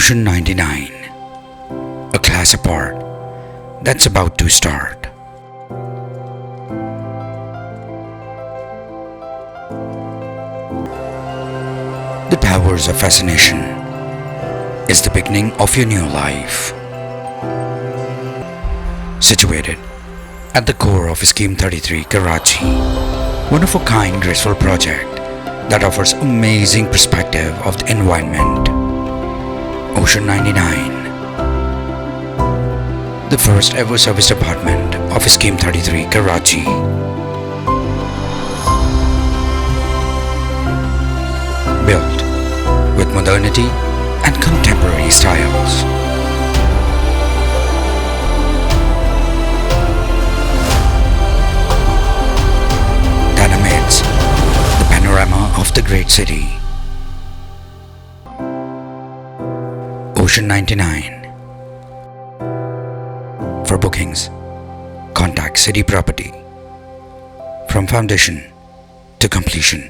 Ocean99, a class apart that's about to start. The Towers of Fascination is the beginning of your new life. Situated at the core of Scheme 33, Karachi, one of a kind graceful project that offers amazing perspective of the environment. Ocean99, the first ever service apartment of Scheme 33, Karachi. Built with modernity and contemporary styles. That amidst the panorama of the great city. Ocean99. For bookings, contact City Property. From foundation to completion.